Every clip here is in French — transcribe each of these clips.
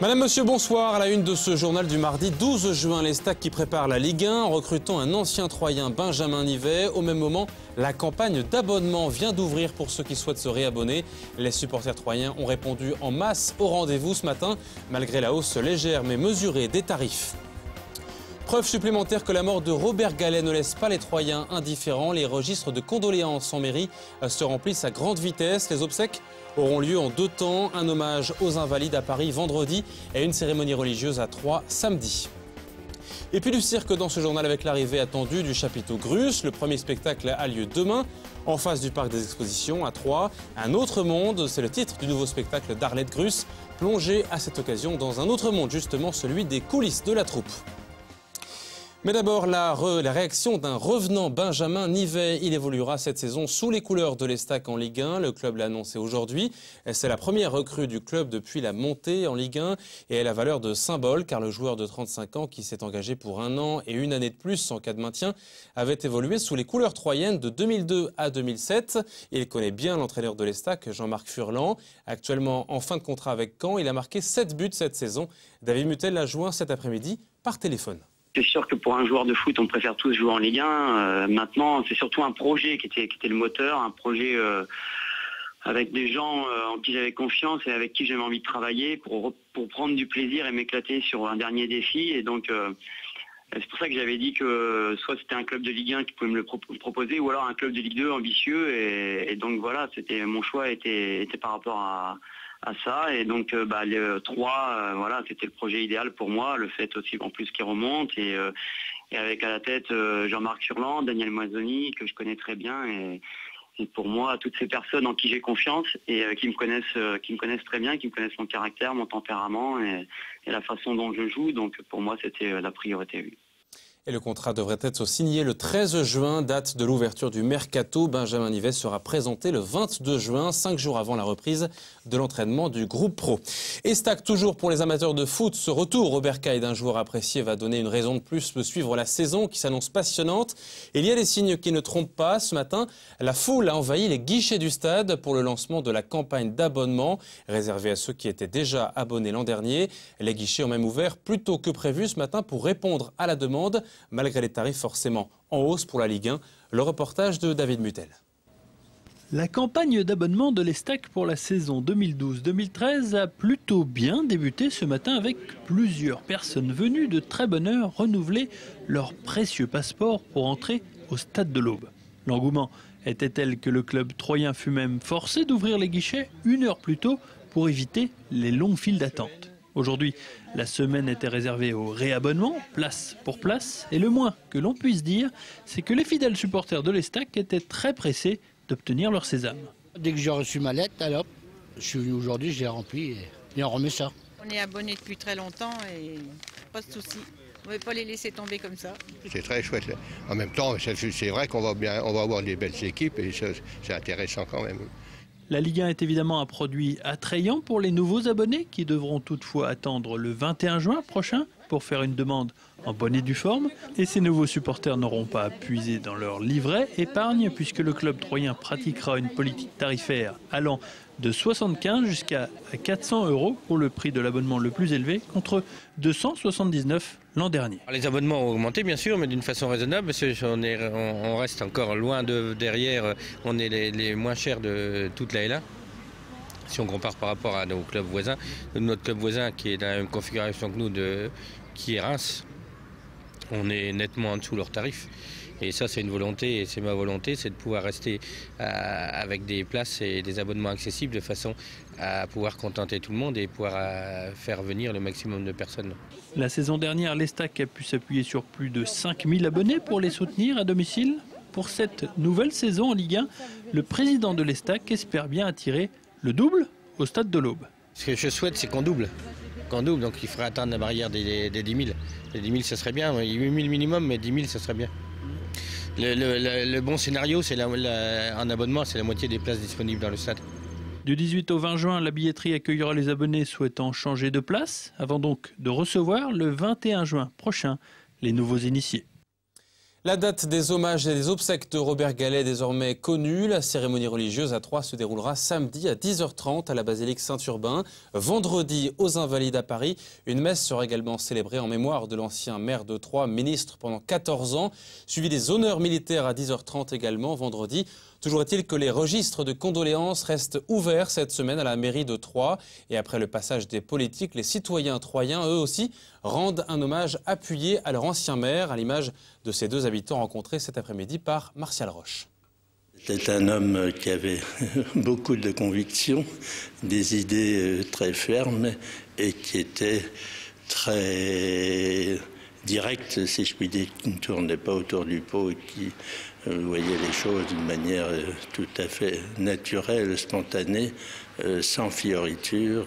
Madame, monsieur, bonsoir. À la une de ce journal du mardi 12 juin, l'Estac qui prépare la Ligue 1 en recrutant un ancien Troyen, Benjamin Nivet. Au même moment, la campagne d'abonnement vient d'ouvrir pour ceux qui souhaitent se réabonner. Les supporters troyens ont répondu en masse au rendez-vous ce matin, malgré la hausse légère mais mesurée des tarifs. Preuve supplémentaire que la mort de Robert Gallet ne laisse pas les Troyens indifférents. Les registres de condoléances en mairie se remplissent à grande vitesse. Les obsèques auront lieu en 2 temps. Un hommage aux Invalides à Paris vendredi et une cérémonie religieuse à Troyes samedi. Et puis du cirque dans ce journal avec l'arrivée attendue du chapiteau Grus. Le premier spectacle a lieu demain en face du parc des expositions à Troyes. Un autre monde, c'est le titre du nouveau spectacle d'Arlette Grus, plongé à cette occasion dans un autre monde, justement celui des coulisses de la troupe. Mais d'abord, la réaction d'un revenant, Benjamin Nivet. Il évoluera cette saison sous les couleurs de l'Estac en Ligue 1. Le club l'a annoncé aujourd'hui. C'est la première recrue du club depuis la montée en Ligue 1 et elle a valeur de symbole car le joueur de 35 ans qui s'est engagé pour 1 an et 1 année de plus en cas de maintien avait évolué sous les couleurs troyennes de 2002 à 2007. Il connaît bien l'entraîneur de l'Estac, Jean-Marc Furlan. Actuellement en fin de contrat avec Caen, il a marqué 7 buts cette saison. David Mutel l'a joint cet après-midi par téléphone. C'est sûr que pour un joueur de foot, on préfère tous jouer en Ligue 1. Maintenant, c'est surtout un projet qui était le moteur, un projet avec des gens en qui j'avais confiance et avec qui j'avais envie de travailler pour prendre du plaisir et m'éclater sur un dernier défi. Et donc, c'est pour ça que j'avais dit que soit c'était un club de Ligue 1 qui pouvait me le proposer ou alors un club de Ligue 2 ambitieux. Et donc voilà, mon choix était par rapport à ça, et donc les 3, voilà, c'était le projet idéal pour moi, le fait aussi en plus qu'il remonte et avec à la tête Jean-Marc Furlan, Daniel Moisoni que je connais très bien et pour moi toutes ces personnes en qui j'ai confiance et qui me connaissent très bien, qui me connaissent mon caractère, mon tempérament et la façon dont je joue, donc pour moi c'était la priorité. Oui. Et le contrat devrait être signé le 13 juin, date de l'ouverture du Mercato. Benjamin Nivet sera présenté le 22 juin, 5 jours avant la reprise de l'entraînement du groupe pro. Estac toujours pour les amateurs de foot. Ce retour au bercail d'un joueur apprécié va donner une raison de plus de suivre la saison qui s'annonce passionnante. Il y a des signes qui ne trompent pas. Ce matin, la foule a envahi les guichets du stade pour le lancement de la campagne d'abonnement réservée à ceux qui étaient déjà abonnés l'an dernier. Les guichets ont même ouvert plus tôt que prévu ce matin pour répondre à la demande, malgré les tarifs forcément en hausse pour la Ligue 1. Le reportage de David Mutel. La campagne d'abonnement de l'Estac pour la saison 2012-2013 a plutôt bien débuté ce matin avec plusieurs personnes venues de très bonne heure renouveler leur précieux passeport pour entrer au stade de l'Aube. L'engouement était tel que le club troyen fut même forcé d'ouvrir les guichets 1 heure plus tôt pour éviter les longues files d'attente. Aujourd'hui, la semaine était réservée au réabonnement, place pour place, et le moins que l'on puisse dire, c'est que les fidèles supporters de l'Estac étaient très pressés d'obtenir leur sésame. Dès que j'ai reçu ma lettre, alors, je suis venu aujourd'hui, j'ai rempli et on remet ça. On est abonnés depuis très longtemps et pas de souci. On ne va pas les laisser tomber comme ça. C'est très chouette. En même temps, c'est vrai qu'on va avoir des belles équipes et c'est intéressant quand même. La Ligue 1 est évidemment un produit attrayant pour les nouveaux abonnés qui devront toutefois attendre le 21 juin prochain pour faire une demande en bonne et due forme. Et ces nouveaux supporters n'auront pas à puiser dans leur livret épargne puisque le club troyen pratiquera une politique tarifaire allant de 75 jusqu'à 400 € pour le prix de l'abonnement le plus élevé contre 279 l'an dernier. Les abonnements ont augmenté bien sûr, mais d'une façon raisonnable parce qu'on reste encore loin derrière, on est les moins chers de toute la L1. Si on compare par rapport à nos clubs voisins, notre club voisin qui est dans la même configuration que nous, qui est Reims, on est nettement en dessous de leurs tarifs. Et ça, c'est une volonté, et c'est ma volonté, c'est de pouvoir rester avec des places et des abonnements accessibles de façon à pouvoir contenter tout le monde et pouvoir faire venir le maximum de personnes. La saison dernière, l'Estac a pu s'appuyer sur plus de 5000 abonnés pour les soutenir à domicile. Pour cette nouvelle saison en Ligue 1, le président de l'Estac espère bien attirer le double au stade de l'Aube. Ce que je souhaite, c'est qu'on double. Donc il faudrait atteindre la barrière des 10 000. Les 10 000, ça serait bien. 8 000 minimum, mais 10 000, ça serait bien. Le bon scénario, c'est en abonnement, c'est la moitié des places disponibles dans le stade. Du 18 au 20 juin, la billetterie accueillera les abonnés souhaitant changer de place, avant donc de recevoir le 21 juin prochain les nouveaux initiés. La date des hommages et des obsèques de Robert Gallet est désormais connue. La cérémonie religieuse à Troyes se déroulera samedi à 10h30 à la basilique Saint-Urbain. Vendredi, aux Invalides à Paris, une messe sera également célébrée en mémoire de l'ancien maire de Troyes, ministre pendant 14 ans, suivi des honneurs militaires à 10h30 également vendredi. Toujours est-il que les registres de condoléances restent ouverts cette semaine à la mairie de Troyes. Et après le passage des politiques, les citoyens troyens, eux aussi, rendent un hommage appuyé à leur ancien maire, à l'image de ces deux habitants rencontrés cet après-midi par Martial Roche. C'était un homme qui avait beaucoup de convictions, des idées très fermes et qui était très direct, si je puis dire, qui ne tournait pas autour du pot et qui voyait les choses d'une manière tout à fait naturelle, spontanée, sans fioriture.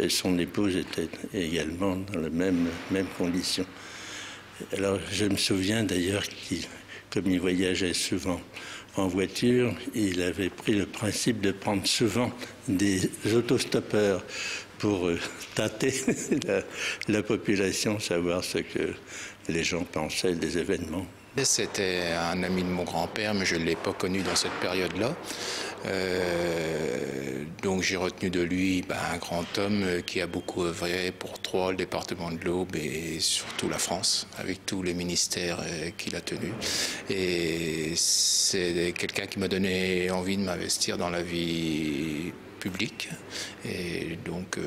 Son épouse était également dans les mêmes conditions. Alors je me souviens d'ailleurs qu'il, comme il voyageait souvent en voiture, il avait pris le principe de prendre souvent des autostoppeurs pour tâter la population, savoir ce que les gens pensaient des événements. C'était un ami de mon grand-père, mais je ne l'ai pas connu dans cette période-là. Donc j'ai retenu de lui un grand homme qui a beaucoup œuvré pour Troyes, le département de l'Aube et surtout la France, avec tous les ministères qu'il a tenus. Et c'est quelqu'un qui m'a donné envie de m'investir dans la vie publique. Et donc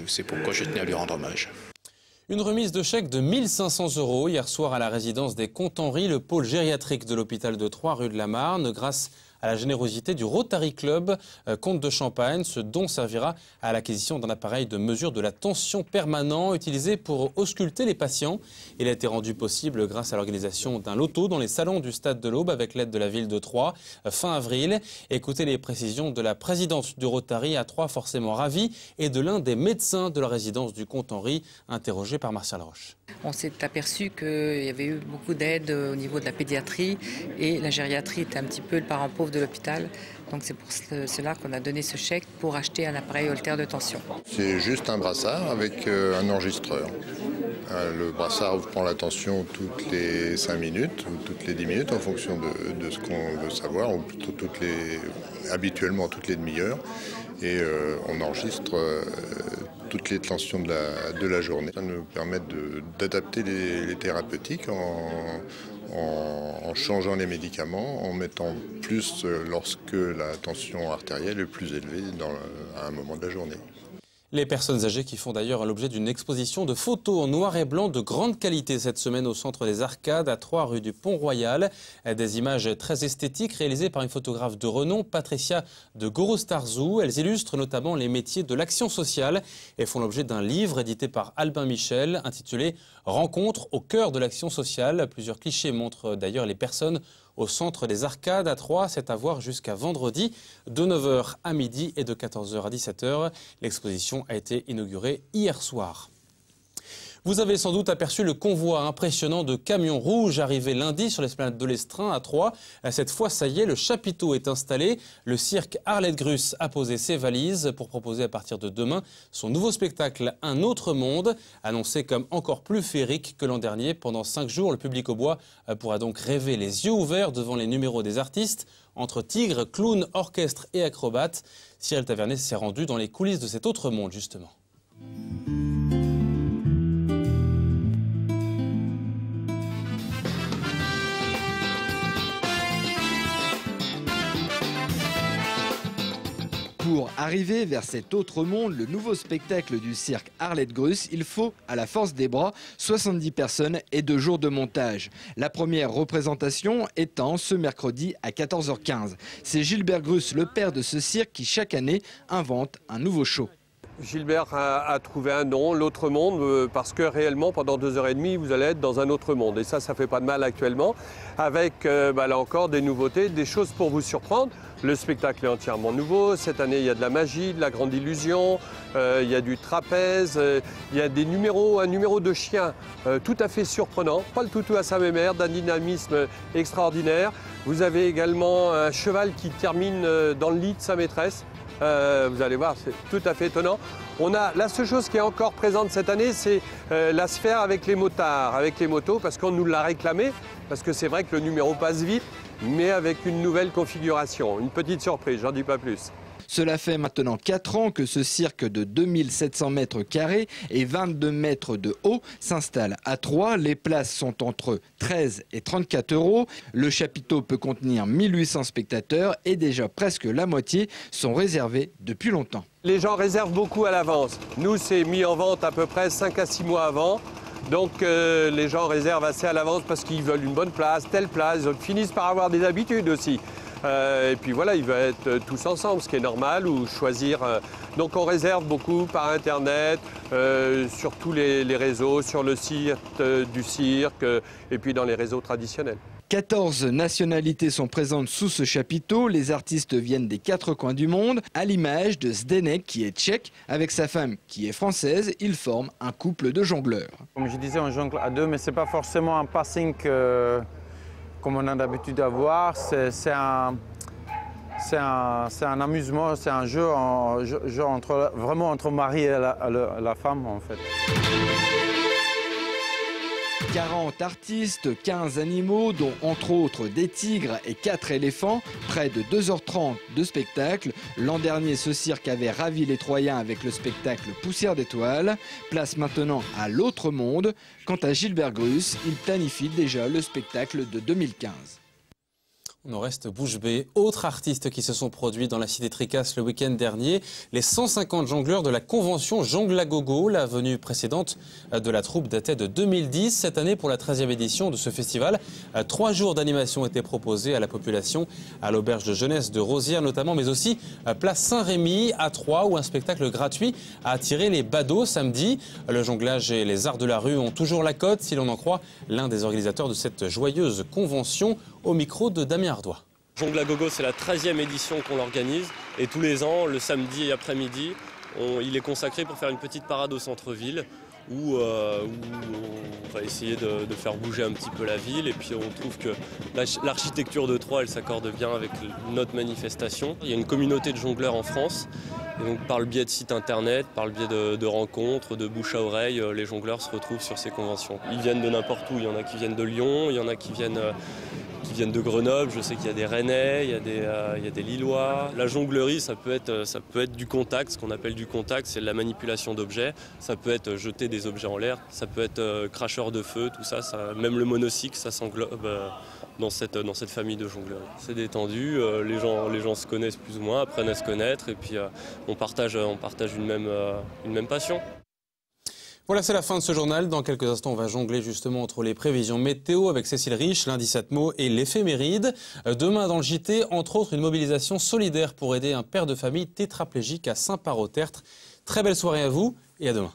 c'est pourquoi je tenais à lui rendre hommage. Une remise de chèque de 1 500 € hier soir à la résidence des Comte-Henri, le pôle gériatrique de l'hôpital de Troyes, rue de la Marne, grâce à la générosité du Rotary Club Comte de Champagne. Ce don servira à l'acquisition d'un appareil de mesure de la tension permanent utilisé pour ausculter les patients. Il a été rendu possible grâce à l'organisation d'un loto dans les salons du Stade de l'Aube avec l'aide de la ville de Troyes fin avril. Écoutez les précisions de la présidente du Rotary à Troyes, forcément ravie, et de l'un des médecins de la résidence du Comte-Henri, interrogé par Martial Roche. On s'est aperçu qu'il y avait eu beaucoup d'aide au niveau de la pédiatrie et la gériatrie était un petit peu le parent pauvre de l'hôpital. Donc c'est pour cela qu'on a donné ce chèque pour acheter un appareil holter de tension. C'est juste un brassard avec un enregistreur. Le brassard prend la tension toutes les 5 minutes ou toutes les 10 minutes en fonction de ce qu'on veut savoir, ou plutôt habituellement toutes les demi-heures. Et on enregistre toutes les tensions de la journée. Ça nous permet d'adapter les thérapeutiques en changeant les médicaments, en mettant plus lorsque la tension artérielle est plus élevée à un moment de la journée. Les personnes âgées qui font d'ailleurs l'objet d'une exposition de photos en noir et blanc de grande qualité cette semaine au centre des Arcades à Troyes, rue du Pont-Royal. Des images très esthétiques réalisées par une photographe de renom, Patricia de Gorostarzou. Elles illustrent notamment les métiers de l'action sociale et font l'objet d'un livre édité par Albin Michel intitulé « Rencontre au cœur de l'action sociale ». Plusieurs clichés montrent d'ailleurs les personnes au centre des Arcades à Troyes. C'est à voir jusqu'à vendredi de 9h à midi et de 14h à 17h. L'exposition a été inaugurée hier soir. Vous avez sans doute aperçu le convoi impressionnant de camions rouges arrivé lundi sur l'esplanade de l'Estrin à Troyes. Cette fois, ça y est, le chapiteau est installé. Le cirque Arlette Gruss a posé ses valises pour proposer à partir de demain son nouveau spectacle « Un autre monde », annoncé comme encore plus féerique que l'an dernier. Pendant 5 jours, le public au bois pourra donc rêver les yeux ouverts devant les numéros des artistes. Entre tigres, clowns, orchestres et acrobates, Cyril Tavernet s'est rendu dans les coulisses de cet autre monde, justement. Pour arriver vers cet autre monde, le nouveau spectacle du cirque Arlette Gruss, il faut, à la force des bras, 70 personnes et 2 jours de montage. La première représentation étant ce mercredi à 14h15. C'est Gilbert Gruss, le père de ce cirque, qui chaque année invente un nouveau show. Gilbert a trouvé un nom, l'autre monde, parce que réellement, pendant 2h30, vous allez être dans un autre monde. Et ça fait pas de mal actuellement, avec là encore des nouveautés, des choses pour vous surprendre. Le spectacle est entièrement nouveau. Cette année, il y a de la magie, de la grande illusion, il y a du trapèze, il y a des numéros, un numéro de chien tout à fait surprenant. Pas le toutou à sa mémère, d'un dynamisme extraordinaire. Vous avez également un cheval qui termine dans le lit de sa maîtresse. Vous allez voir, c'est tout à fait étonnant. La seule chose qui est encore présente cette année, c'est la sphère avec les motards, avec les motos, parce qu'on nous l'a réclamé, parce que c'est vrai que le numéro passe vite, mais avec une nouvelle configuration. Une petite surprise, j'en dis pas plus. Cela fait maintenant 4 ans que ce cirque de 2700 mètres carrés et 22 mètres de haut s'installe à Troyes. Les places sont entre 13 et 34 €. Le chapiteau peut contenir 1800 spectateurs et déjà presque la moitié sont réservés depuis longtemps. Les gens réservent beaucoup à l'avance. Nous, c'est mis en vente à peu près 5 à 6 mois avant. Donc les gens réservent assez à l'avance parce qu'ils veulent une bonne place, telle place. Ils finissent par avoir des habitudes aussi. Et puis voilà, ils veulent être tous ensemble, ce qui est normal, ou choisir. Donc on réserve beaucoup par Internet, sur tous les réseaux, sur le site du cirque, et puis dans les réseaux traditionnels. 14 nationalités sont présentes sous ce chapiteau. Les artistes viennent des 4 coins du monde. À l'image de Zdenek, qui est tchèque, avec sa femme qui est française, ils forment un couple de jongleurs. Comme je disais, on jongle à deux, mais ce n'est pas forcément un passing comme on a d'habitude d'avoir. C'est un amusement, c'est un jeu, vraiment entre mari et la femme en fait. 40 artistes, 15 animaux, dont entre autres des tigres et 4 éléphants, près de 2h30 de spectacle. L'an dernier, ce cirque avait ravi les Troyens avec le spectacle Poussière d'étoiles. Place maintenant à l'autre monde. Quant à Gilbert Grus, il planifie déjà le spectacle de 2015. On en reste bouche bée. Autres artistes qui se sont produits dans la cité Tricasse le week-end dernier, les 150 jongleurs de la convention Jongle à Gogo. La venue précédente de la troupe datait de 2010. Cette année, pour la 13e édition de ce festival, 3 jours d'animation étaient proposés à la population, à l'auberge de jeunesse de Rosières notamment, mais aussi à place Saint-Rémy à Troyes, où un spectacle gratuit a attiré les badauds samedi. Le jonglage et les arts de la rue ont toujours la cote, si l'on en croit l'un des organisateurs de cette joyeuse convention, au micro de Damien Ardois. Jongle à Gogo, c'est la 13e édition qu'on l'organise et tous les ans, le samedi après-midi, il est consacré pour faire une petite parade au centre-ville où on va essayer de faire bouger un petit peu la ville, et puis on trouve que l'architecture de Troyes, elle s'accorde bien avec notre manifestation. Il y a une communauté de jongleurs en France, et donc par le biais de sites internet, par le biais de rencontres, de bouche à oreille, les jongleurs se retrouvent sur ces conventions. Ils viennent de n'importe où, il y en a qui viennent de Lyon, il y en a qui viennent de Grenoble, je sais qu'il y a des Rennais, il y a des Lillois. La jonglerie, ça peut être du contact, ce qu'on appelle du contact, c'est de la manipulation d'objets. Ça peut être jeter des objets en l'air, ça peut être cracheur de feu, tout ça, même le monocycle, ça s'englobe dans cette famille de jongleurs. C'est détendu, les gens se connaissent plus ou moins, apprennent à se connaître, et puis on partage une même passion. Voilà, c'est la fin de ce journal. Dans quelques instants, on va jongler justement entre les prévisions météo avec Cécile Rich, lundi Satmo et l'éphéméride. Demain, dans le JT, entre autres, une mobilisation solidaire pour aider un père de famille tétraplégique à Saint-Parot-Tertre. Très belle soirée à vous et à demain.